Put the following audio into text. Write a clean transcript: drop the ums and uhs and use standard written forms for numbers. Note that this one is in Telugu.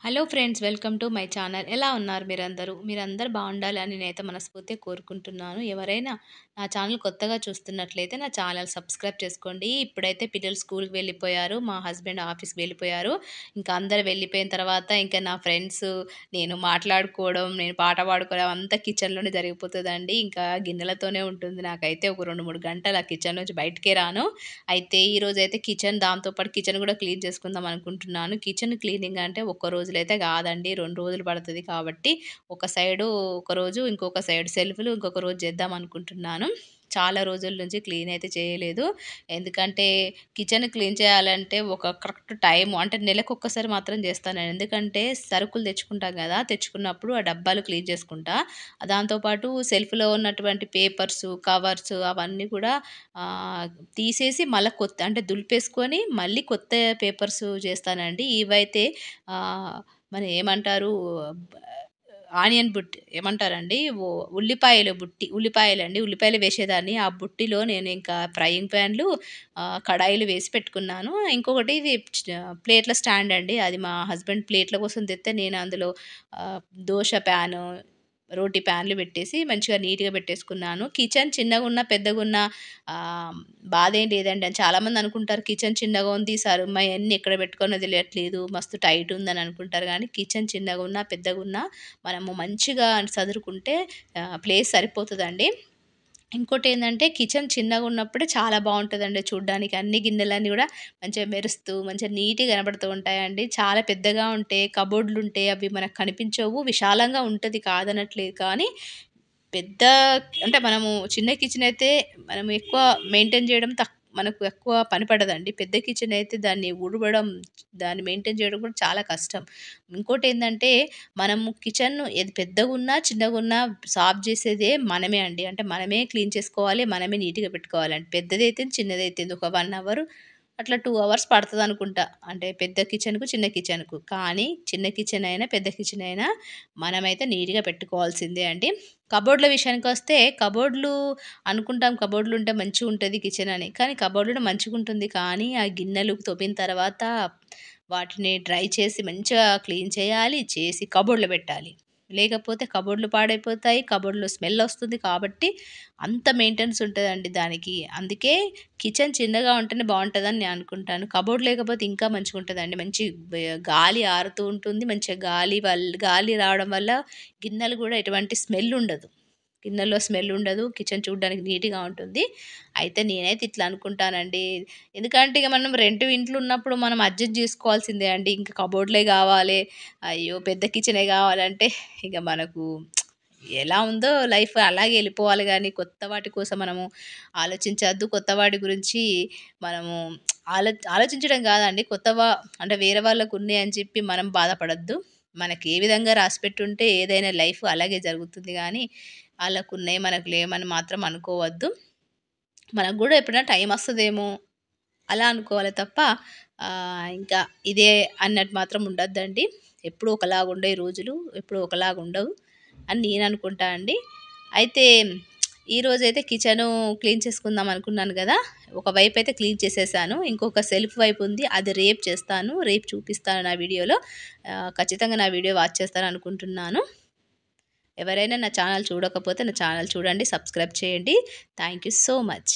Hello friends, welcome to my channel. ఎలా ఉన్నారు మీరందరూ? మీరందరూ బాగుండాలని నేనైతే మనస్ఫూర్తిగా కోరుకుంటున్నాను. ఎవరైనా నా ఛానల్ కొత్తగా చూస్తున్నట్లయితే నా ఛానల్ సబ్స్క్రైబ్ చేసుకోండి. ఇప్పుడైతే పిల్లలు స్కూల్‌కి వెళ్ళిపోయారు. మా హస్బెండ్ ఆఫీస్‌కి వెళ్ళిపోయారు. ఇంకా అందరూ వెళ్ళిపోయిన తర్వాత ఇంకా నా ఫ్రెండ్స్, నేను మాట్లాడుకోవడం, నేను పాట పాడుకోవడం అంతా కిచెన్‌లోనే జరిగిపోతదండి. ఇంకా గిన్నెలతోనే ఉంటుంది. నాకైతే ఒక 2, 3 గంటలు ఆ కిచెన్ నుంచి బయటికే రాను. అయితే ఈరోజైతే దాంతో పాటు కిచెన్ గూడా క్లీన్ చేసుకుందాం అనుకుంటున్నాను. కిచెన్ క్లీనింగ్ అంటే ఒక్క రోజులో అయితే గాదండి. 2 రోజులు పడతది కాబట్టి, ఒక సైడు ఒకరోజు, ఇంకొక సైడ్ సెల్ఫ్‌లు ఇంకొక రోజు చేద్దాం అనుకుంటున్నాను. చాలా రోజుల నుంచి క్లీన్ అయితే చేయలేదు. ఎందుకంటే కిచెన్ క్లీన్ చేయాలంటే ఒక కరెక్ట్ టైము అంటే నెలకొక్కసారి మాత్రం చేస్తాను. ఎందుకంటే సరుకులు తెచ్చుకుంటాం గదా! తెచ్చుకున్నప్పుడు ఆ డబ్బాలు క్లీన్ చేసుకుంటా. దాంతో పాటు సెల్ఫ్‌లో ఉన్నటువంటి పేపర్సు, కవర్సు అవన్నీ కూడా ఆహ్, తీసేసి మళ్ళా కొత్త అంటే దులిపేసుకొని మళ్ళీ కొత్త పేపర్స్ చేస్తానండి. ఇవైతే ఆహ్, మరి ఏమంటారు, బ ఆనియన్ బుట్టి ఏమంటారండి? ఉల్లిపాయలండి. ఉల్లిపాయలు వేసేదాన్ని. ఆ బుట్టిలో నేను ఇంకా ఫ్రైయింగ్ ప్యాన్‌లు, కడాయిలు వేసి పెట్టుకున్నాను. ఇంకొకటి ఇది ప్లేట్ల స్టాండ్ అండి. అది మా హస్బెండ్ ప్లేట్ల కోసం తెత్తే నేను అందులో ఆహ్, దోస ప్యాను, రోటి ప్యాన్‌లు పెట్టేసి మంచిగా నీట్‌గా పెట్టేసుకున్నాను. కిచెన్ చిన్నగున్నా, పెద్దగున్నా ఆహ్, బాధేం లేదండి. అని చాలామంది అనుకుంటారు కిచెన్ చిన్నగా ఉంది. అయన్నీ ఎక్కడ పెట్టుకోనో తెలియట్లేదు. మస్తు టైట్ ఉందని అనుకుంటారు గానీ, కిచెన్ చిన్నగున్నా, పెద్దగున్నా మనము మంచిగా సదురుకుంటే ప్లేస్ సరిపోతదండి. ఇంకోటేందంటే కిచెన్ చిన్నగున్నప్పుడే చాలా బావుంటదండి చూడ్డానికి. అన్ని గిన్నెలన్నీ గూడా మంచిగా మెరుస్తూ, మంచిగా నీట్‌గా కనబడుతూ ఉంటాయండి. చాలా పెద్దగా ఉంటే, కబోర్డ్‌లుంటే అవి మనకు కనిపించవు. విశాలంగా ఉంటది కాదనట్లేదు కానీ, పెద్ద అంటే మనము చిన్న కిచెనయితే మనం ఎక్కువ మెయింటైన్ చేయడం మనకు ఎక్కువ పని పడదండి. పెద్ద కిచెనయితే దాన్ని ఊడవడం, దాన్ని మెయింటైన్ చేయడం కూడా చాలా కష్టం. ఇంకోటేందంటే మనము కిచెన్‌ను ఏది పెద్దగున్నా, చిన్నగున్నా సాఫ్ జేసేదే మనమే అండి. అంటే మనమే క్లీన్ చేసుకోవాలి. మనమే నీట్‌గా పెట్టుకోవాలండి. పెద్దదైతేంది, చిన్నదైతేంది ఒక 1 అవర్ అట్లా 2 అవర్స్ పడతదనుకుంటా. అంటే పెద్ద కిచెన్‌కు, చిన్న కిచెన్‌కు. కానీ చిన్న కిచెన్ అయినా, పెద్ద కిచెన్ అయినా మనమైతే నీట్‌గా పెట్టుకోవాల్సిందే అండి. కబోర్డ్‌ల విషయానికొస్తే కబోర్డ్‌లు అనుకుంటాం కబోర్డ్‌లుంటే మంచిగుంటది కిచెన్ అని. కానీ కబోర్డ్‌లో మంచిగుంటుంది. కానీ ఆ గిన్నెలు తోమిన తర్వాత వాటిని డ్రై చేసి మంచిగా క్లీన్ చేయాలి. చేసి కబోర్డ్‌లో పెట్టాలి. లేకపోతే కబోర్డ్‌లు పాడైపోతాయి. కబోర్డ్‌లో స్మెల్లొస్తుంది కాబట్టి అంత మెయింటెనెన్స్ ఉంటదండి దానికి. అందుకే కిచెన్ చిన్నగా ఉంటేనే బావుంటదని నేను అనుకుంటాను. కబోర్డ్ లేకపోతే ఇంకా మంచిగుంటదండి. మంచి గాలి ఆరుతూ ఉంటుంది. మంచిగా గాలి రావడం వల్ల గిన్నెలు గూడా ఎటువంటి స్మెల్ ఉండదు. గిన్నెలో స్మెల్ ఉండదు. కిచెన్ చూడ్డానికి నీట్‌గా ఉంటుంది. అయితే నేనైతే ఇట్లా అనుకుంటానండి. ఎందుకంటే ఇగ మనం రెంట్ ఇంట్లో ఉన్నప్పుడు మనం అడ్జస్ట్ జేసుకోవాల్సిందే అండి. ఇంక కబోర్డ్‌లే గావాలే, అయ్యో! పెద్ద కిచెనే గావాలంటే ఇగ మనకు ఎలా ఉందో లైఫ్ అలాగే ఎళ్ళిపోవాలి గానీ, కొత్త వాటి కోసం మనము ఆలోచించొద్దు. కొత్త వాటి గురించి మనము ఆలోచించడం గాదండి. అంటే వేరే వాళ్ళకున్నాయని చెప్పి మనం బాధపడొద్దు. మనకి ఏ విధంగా రాసిపెట్టుంటే ఏదైనా లైఫ్ అలాగే జరుగుతుంది గానీ, ఆళ్ళకున్నయి మనకు లేవని మాత్రం అనుకోవద్దు. మనకు గూడా ఎప్పుడైనా టైమొస్తదేమో అలా అనుకోవాలి తప్ప ఇంకా ఇదే అన్నట్టు మాత్రం ఉండొద్దండి. ఎప్పుడూ ఒకలాగుండే రోజులు ఎప్పుడూ ఒకలాగుండవు అని నేననుకుంటా అండి. అయితే ఈరోజైతే కిచెను క్లీన్ చేసుకుందాం అనుకున్నాను గదా! ఒకవైపయితే క్లీన్ చేసేసాను. ఇంకొక సెల్ఫ్ వైపుంది. అది రేపు చేస్తాను. రేపు చూపిస్తాను నా వీడియోలో. ఖచ్చితంగా నా వీడియో వాచ్ చేస్తారనుకుంటున్నాను. ఎవరైనా నా ఛానల్ చూడకపోతే నా ఛానల్ చూడండి. సబ్స్క్రైబ్ చేయండి. Thank you so much.